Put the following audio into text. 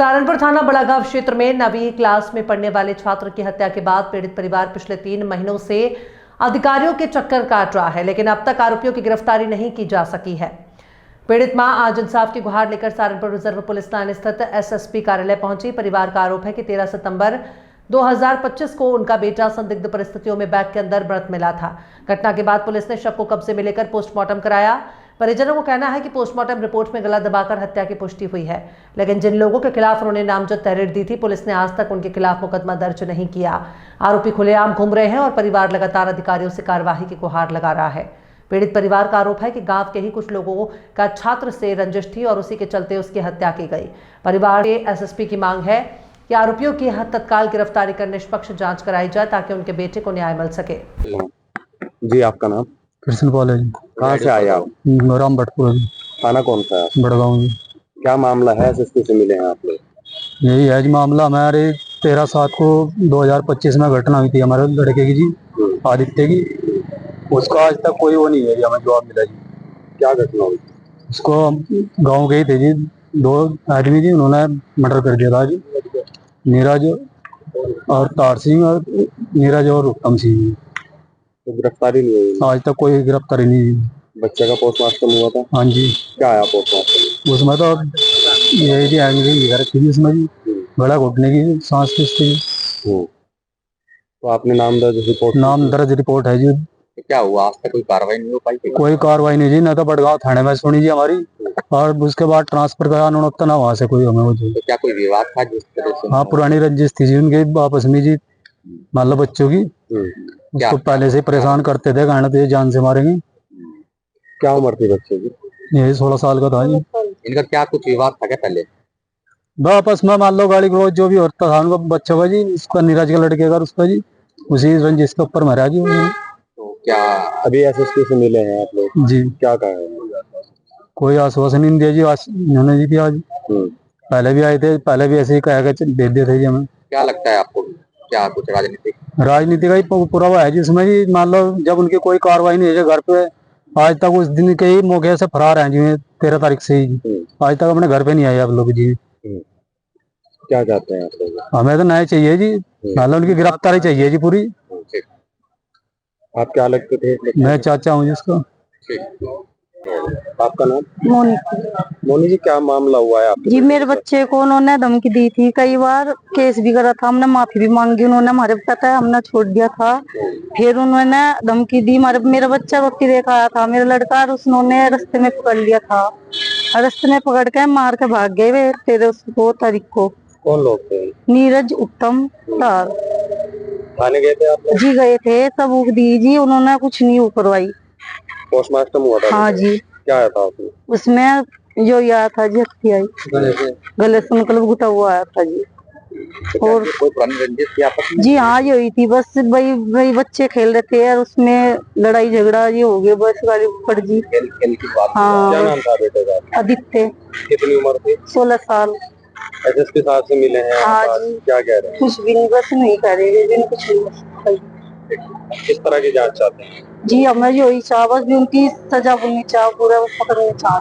सहारनपुर थाना बड़ागांव क्षेत्र में 9वीं क्लास में पढ़ने वाले छात्र की हत्या के बाद पीड़ित परिवार पिछले 3 महीनों से अधिकारियों के चक्कर काट रहा है, लेकिन अब तक आरोपियों की गिरफ्तारी नहीं की जा सकी है। पीड़ित मां आज इंसाफ की गुहार लेकर सहारनपुर रिजर्व पुलिस थाने स्थित एसएसपी कार्यालय पहुंची। परिवार का आरोप है कि 13 सितंबर 2025 को उनका बेटा संदिग्ध परिस्थितियों में बैग के अंदर मृत मिला था। घटना के बाद पुलिस ने शव को कब्जे में लेकर पोस्टमार्टम कराया। परिजनों को कहना है कि पोस्टमार्टम रिपोर्ट में गला दबाकर हत्या की पुष्टि हुई है, लेकिन जिन लोगों के खिलाफ उन्होंने नामजद तहरीर दी थी, पुलिस ने आज तक उनके खिलाफ मुकदमा दर्ज नहीं किया। आरोपी खुलेआम घूम रहे हैं और परिवार लगातार अधिकारियों से कार्यवाही की गुहार लगा रहा है। पीड़ित परिवार का आरोप है कि गांव के ही कुछ लोगों का छात्र से रंजिश थी और उसी के चलते उसकी हत्या की गई। परिवार के एसएसपी की मांग है कि आरोपियों की तत्काल गिरफ्तारी कर निष्पक्ष जांच कराई जाए ताकि उनके बेटे को न्याय मिल सके। जी, आपका नाम? कृष्ण पाल है जी। कहाँ से आए आप? राम भटपुरा जी। थाना कौन सा है? बड़गांव जी। क्या मामला है? एसएसपी से मिले हैं आप लोग? यही है जी मामला। हमारे 13/7 को 2025 में घटना हुई थी हमारे लड़के की जी, आदित्य की। उसका आज तक कोई वो नहीं है जी, हमें जवाब मिला जी। क्या घटना हुई? उसको गांव गए थे जी 2 आदमी जी, उन्होंने मर्डर कर दिया था जी। नीरज और तार सिंह और नीरज और उत्तम सिंह। तो गिरफ्तारी नहीं हुई? आज तक कोई गिरफ्तारी नहीं हुई। बच्चे का पोस्टमार्टम हुआ था? हाँ जी। क्या आया पोस्टमार्टम? उसमें तो यही जी एंग्री थी उसमें जी, बड़ा घुटने की सांस की स्थिति। तो आपने नाम दर्ज रिपोर्ट है जी। तो क्या हुआ? आज तक कोई कार्रवाई नहीं हो पाई? कोई कार्रवाई नहीं जी, ना तो बड़गांव थाने में सुनी जी हमारी, और उसके बाद ट्रांसफर करा उन्होंने, ना वहाँ से कोई हमें वो जी। तो क्या कोई विवाद था जिस तरह से? हाँ, पुरानी रंजिश थी जी उनके आपस में जी, मान लो बच्चों की। उसको पहले से परेशान करते थे, कहना तो जान से मारेंगे। क्या उम्र थी बच्चे की? यही 16 साल का था जी। इनका क्या कुछ विवाद था क्या पहले? आपस में मान लो गाली गलौज जो भी होता था उनका बच्चों का जी, उसका नीरज का लड़के का, उसका जी उसी रंजिश के ऊपर मरा जी। तो क्या अभी एसएसपी से मिले हैं आप लोग जी? क्या कहा? कोई आश्वासन नहीं दिया जी उन्होंने जी। आज पहले भी आए थे, पहले भी ऐसे ही कहा भेज देते जी हमें। क्या लगता है आपको, क्या कुछ राजनीति का ही पूरा हुआ है जी उसमें जी। मान लो जब उनकी कोई कार्रवाई नहीं है घर पे, आज तक उस दिन के ही मौके से फरार हैं जी। 13 तारीख से ही आज तक अपने घर पे नहीं आए आप लोग जी। क्या चाहते हैं आप लोग? हमें तो न्याय चाहिए जी, मान लो उनकी गिरफ्तारी चाहिए जी पूरी। आप क्या लगते थे? मैं चाचा हूँ जी उसका। आपका नाम? मोनी। मोनी जी, क्या मामला हुआ है आपके? जी, मेरे बच्चे को उन्होंने धमकी दी थी, कई बार केस भी करा था, हमने माफी भी मांगी, उन्होंने हमारे पता है हमने छोड़ दिया था। फिर उन्होंने धमकी दी, मेरा बच्चा रोटी देखा आया था, मेरा लड़का, और उसने रास्ते में पकड़ लिया था। रास्ते में पकड़ के मार के भाग गए वे 13 तारीख को। कौन लोग थे? नीरज, उत्तम, तार। थाने गए थे आप लोग? जी गए थे, सबूत दी जी, उन्होंने कुछ नहीं करवाई। पोस्टमार्टम हुआ था? हाँ जी। क्या आया था उसमें? उसमें जो आया था जी, हत्या गले से मतलब गुटा हुआ आया था जी। तो और कोई पुरानी रंजिश थी आपस में? जी हाँ, ये हुई थी, बस वही बच्चे खेल रहे थे और उसमें लड़ाई झगड़ा ये हो गया, बस गाली पड़ जी। हाँ। क्या नाम था बेटे का? आदित्य। कितनी उम्र थी? 16 साल। एसएसपी साहब से मिले हैं? हाँ जी। क्या कह रहे हैं? कुछ भी नहीं, बस नहीं कह रहे, कुछ नहीं। किस तरह की जांच चाहते हैं? जी हमें यही चाह, बस भी उनकी सजा होनी चाह, पूरा पकड़नी चाह।